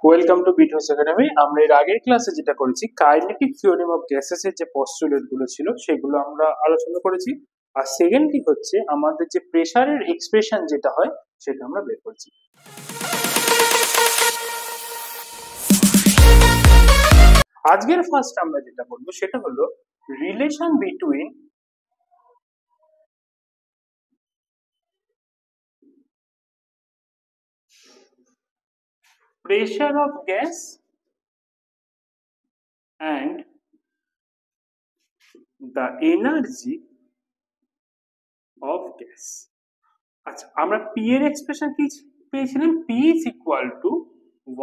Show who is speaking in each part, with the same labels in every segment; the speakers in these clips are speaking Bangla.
Speaker 1: Welcome to বিটহস academy. আমরা এর আগের ক্লাসে যেটা করেছি, কাইনেটিক থিওরেম অফ গ্যাসেস এর যে পস্টুলেট গুলো ছিল সেগুলো আমরা আলোচনা করেছি। আর সেকেন্ডলি হচ্ছে আমাদের যে প্রেসারের এক্সপ্রেশন যেটা হয় সেটা আমরা বের করছি। আজকের ফার্স্ট আমরা যেটা করবো সেটা হলো relation between pressure of gas and the energy of gas. আচ্ছা, আমরা পি এর এক্সপ্রেশন কি পেয়েছিলাম? P is equal to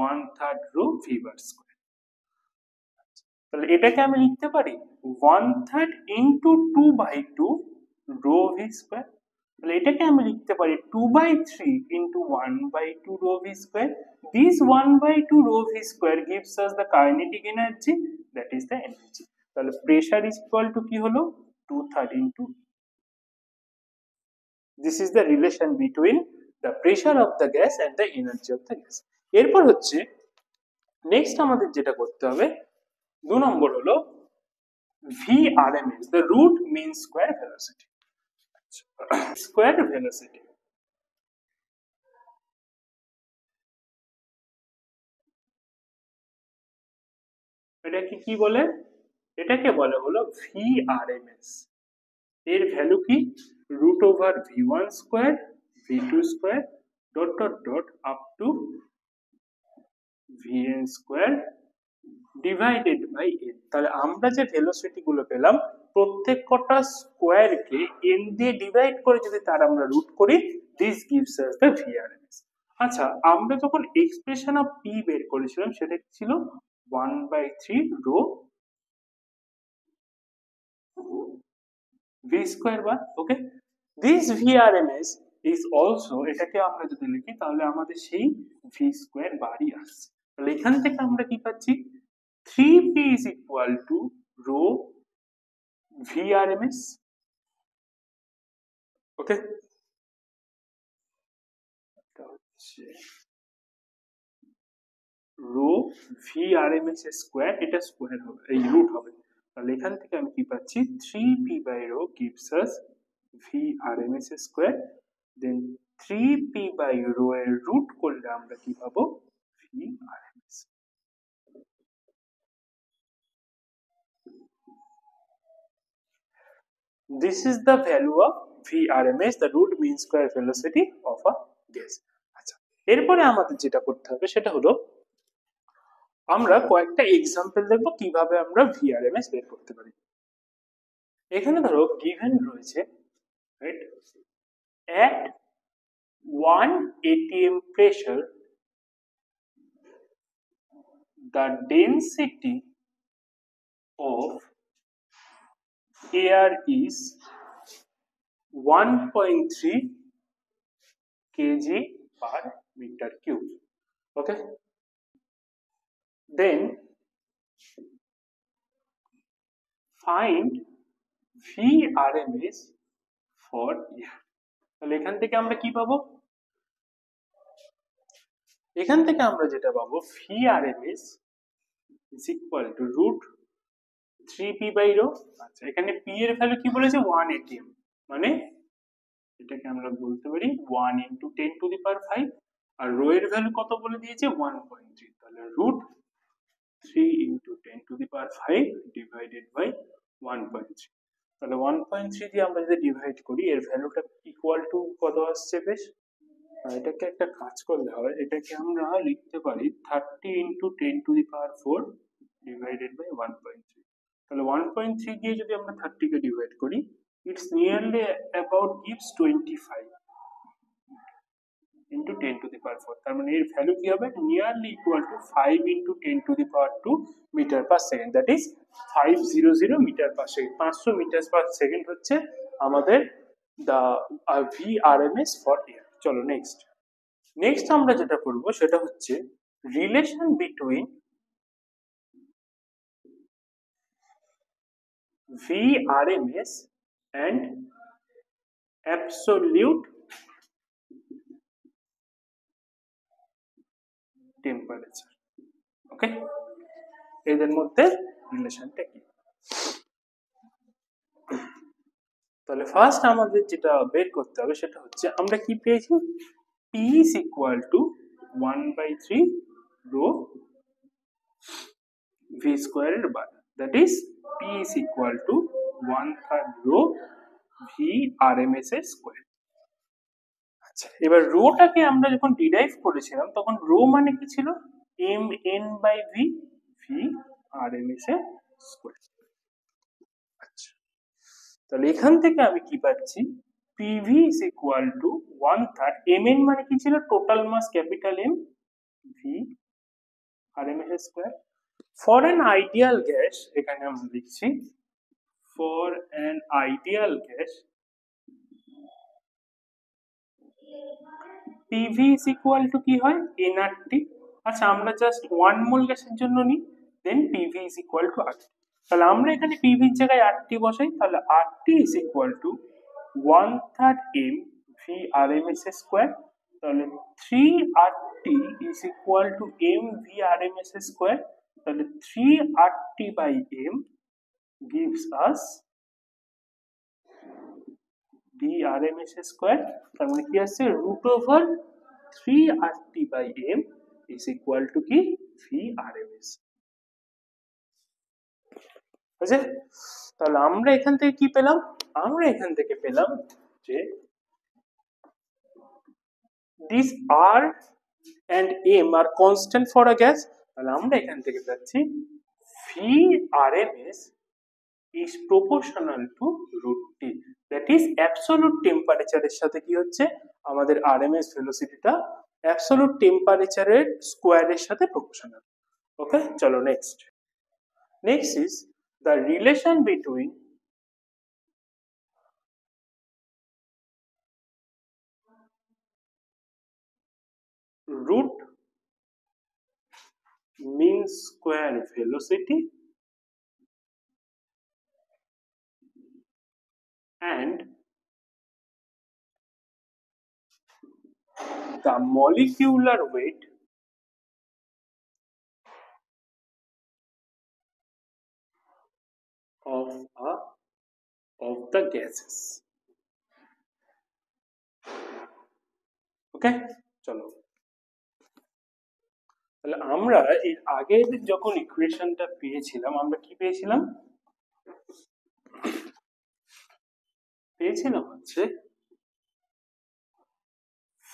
Speaker 1: 1/3 rho v bar square. তাহলে এটাকে আমি লিখতে পারি 1/3 ইন্টু 2/2 রো ভি স্কয়ার। তাহলে এটাকে আমি লিখতে পারি 2/3 into 1/2 rho v square. This 1/2 rho v square gives us the kinetic energy, that is the energy. তাহলে প্রেসার ইজ ইকুয়াল টু কি হলো 2/3 into, this is the relation between the pressure of the gas and the energy of the gas. এরপর হচ্ছে নেক্সট আমাদের যেটা করতে হবে 2 নম্বর হলো VRMS, the root mean square velocity. Square velocity এটাকে কি বলে? এটাকে বলে হলো VRMS। এর ভ্যালু কি? Root over V1 square V2 square dot dot dot up to Vn square divided by n। তাহলে আমরা যে ভেলোসিটি গুলো পেলাম প্রত্যেক কটা স্কয়ারকে n দিয়ে ডিভাইড করে যদি তার আমরা রুট করি, this gives us the VRMS। আচ্ছা, আমরা যখন এক্সপ্রেশন অফ p বের করেছিলাম সেটা ছিল 1/3 rho v square bar. Okay, this VRMS is also, এটাকে আমরা যদি লিখি তাহলে আমাদের সেই v স্কয়ার বারই আসছে। তাহলে এখান থেকে আমরা কি পাচ্ছি? 3p is equal to rho VRMS. Okay, rho VRMS এর স্কয়ার, এটা স্কয়ার হবে, এই রুট হবে। তাহলে এখান থেকে আমি কি পাচ্ছি? 3p by rho gives us VRMS এর স্কয়ার, দেন 3p by rho এর রুট করলে আমরা কি পাবো? VRMS। This is the value of VRMS, the root mean square velocity of a gas. আচ্ছা, এরপরে আমাদের যেটা করতে হবে সেটা হলো আমরা কয়েকটা এক্সাম্পল দেখব কিভাবে আমরা VRMS বের করতে পারি। এখানে ধরো গিভেন রয়েছে, right, at 1 atm pressure the density of air is 1.3 kg per meter cube. Okay, then find VRMS for air. তাহলে এখান থেকে আমরা কি পাবো? এখান থেকে আমরা যেটা পাবো VRMS is equal to root 3p by rho। আচ্ছা, এখানে p এর ভ্যালু কি বলেছে? 1 atm, মানে এটাকে আমরা বলতে পারি 1 into 10 to the power 5, আর রো এর ভ্যালু কত বলে দিয়েছে? 1.3। তাহলে root 3 into 10 to the power 5 divided by 1.3। তাহলে 1.3 দিয়ে আমরা যদি ডিভাইড করি এর ভ্যালুটা ইকুয়াল টু কত আসছে? বেশ, এটাকে একটা কাজ করলে হয়, এটাকে আমরা লিখতে পারি 30 into 10 to the power 4 divided by 1.3। তাহলে 1.3 দিয়ে যদি আমরা 30 কে ডিভাইড করি, it's nearly about gives 25 into 10 to the power 4। তার মানে এর ভ্যালু কি হবে? Nearly equal to 5 into 10 to the power 2 metre per second, that is 500 metre per second. 500 metre per second হচ্ছে আমাদের the VRMS for air। চলো নেক্সট আমরা যেটা করব সেটা হচ্ছে relation between VRMS and absolute temperature। ওকে, এদের মধ্যে রিলেশনটা কি? তাহলে ফার্স্ট আমাদের যেটা বের করতে হবে সেটা হচ্ছে আমরা কি পেয়েছি, P is equal to 1/3 rho V square এর বার, that is P is equal to 1/3 rho V RMS এর স্কোয়ার। আচ্ছা, এবার রোটাকে আমরা যখন ডিরাইভ করেছিলাম তখন রো মানে কি ছিল, mn/v V RMS এর স্কোয়ার। আচ্ছা, তাহলে এখান থেকে আমি কি পাচ্ছি, PV is equal to 1/3, mn মানে কি ছিল, total mass capital M, V RMS square. For an ideal gas, এখানে আমরা লিখছি for an ideal gas PV is equal to কি হয়, nRT। আচ্ছা, আমরা জাস্ট 1 মোল গ্যাসের জন্য নিই, দেন PV is equal to RT। তাহলে আমরা এখানে PV এর জায়গায় RT বসাই, তাহলে RT is equal to 1/3 M V RMS square. তাহলে 3RT is equal to M V RMS square. তাহলে 3RT by M gives us V RMS square. তার মানে কি আসছে, √3RT by M is equal to কি, V RMS। বুঝলে? তাহলে আমরা এখান থেকে কি পেলাম, আমরা এখান থেকে পেলাম যে these R and M are constant for a gas। তাহলে আমরা এখান থেকে পাচ্ছি V RMS is proportional to √T, that is absolute temperature এর সাথে কি হচ্ছে, আমাদের RMS ভেলোসিটিটা absolute temperature এর স্কয়ারের সাথে proportional। ওকে, চলো next. Next is the relation between root mean square velocity and the molecular weight of the gases। ওকে, চলো। তাহলে আমরা এর আগে যখন ইকুয়েশনটা পেয়েছিলাম, আমরা কি পেয়েছিলাম, হচ্ছে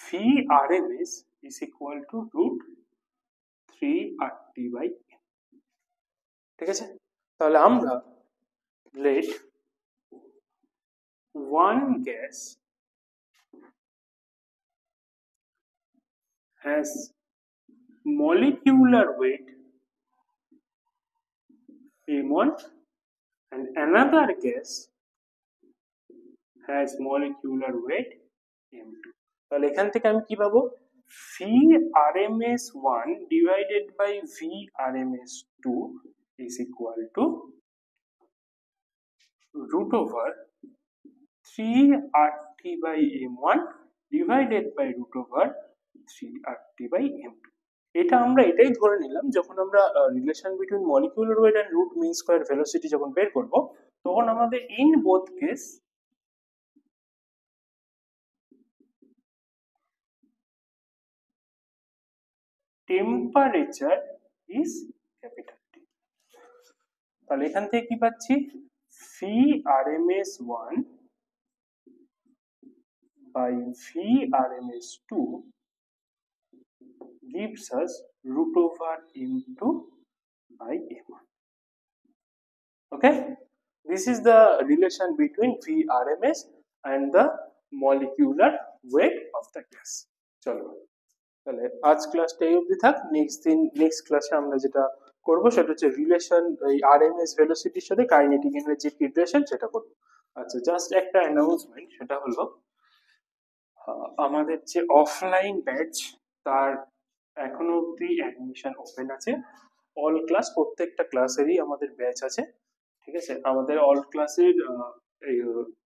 Speaker 1: V RMS is equal to √3RT by M। ঠিক আছে, তাহলে আমরা let one gas has molecular weight M1 and another gas has molecular weight M2। তাহলে এখান থেকে আমি কি পাবো, V RMS1 divided by V RMS2 is equal to √3RT by M1 divided by √3RT by M2। এটা আমরা এটাই ধরে নিলাম যখন আমরা relation between molecular weight and root mean square velocity যখন বের করব, তখন আমাদের in both case temperature is capital T। তাহলে এখান থেকে কি পাচ্ছি, V RMS1 by V RMS2 gives us √M2 by M1। Okay, this is the relation between V RMS and the molecular weight of the gas। চলো, তাহলে আজ ক্লাসটা এই অবধি থাক। নেক্সট ক্লাসে আমরা যেটা করব সেটা হচ্ছে রিলেশন এই আরএমএস ভেলোসিটির সাথে কাইনেটিক এনার্জির কি রিলেশন সেটা করব। আচ্ছা, জাস্ট একটা অ্যানাউন্সমেন্ট, সেটা হলো আমাদের যে অফলাইন ব্যাচ তার এখনো অবধি অ্যাডমিশন ওপেন আছে। অল ক্লাস, প্রত্যেকটা ক্লাসেরই আমাদের ব্যাচ আছে। ঠিক আছে, আমাদের অল ক্লাসের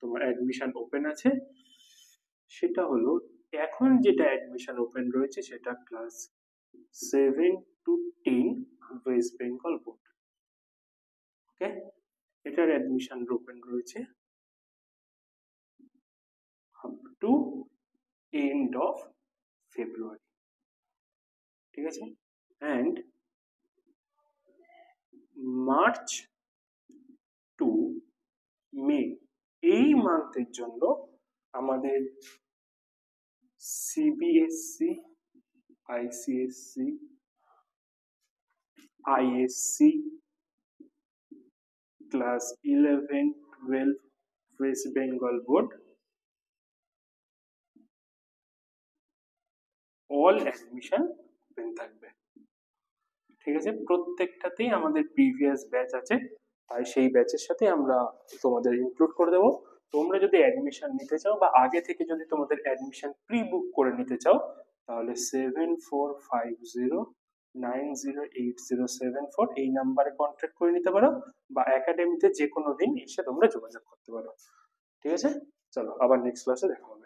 Speaker 1: তোমার অ্যাডমিশন ওপেন আছে। সেটা হলো এখন যেটা অ্যাডমিশন ওপেন রয়েছে সেটা class 7 to 10 West Bengal board. Okay, এটার অ্যাডমিশন ওপেন রয়েছে up to end of February, ঠিক আছে। অ্যান্ড মার্চ টু মে এই মান্থের জন্য আমাদের CBSE, ICSE, ISC, class 11-12 West Bengal board all admission open থাকবে, ঠিক আছে। প্রত্যেকটাতেই আমাদের প্রিভিয়াস ব্যাচ আছে, তাই সেই ব্যাচের সাথে আমরা তোমাদের ইনক্লুড করে দেবো। তোমরা যদি অ্যাডমিশন নিতে চাও বা আগে থেকে যদি তোমাদের অ্যাডমিশন প্রি বুক করে নিতে চাও, তাহলে 7450908074 এই নাম্বারে কন্ট্যাক্ট করে নিতে পারো, বা একাডেমিতে যে কোনো দিন এসে তোমরা যোগাযোগ করতে পারো, ঠিক আছে। চলো আবার নেক্সট ক্লাসে দেখা হবে।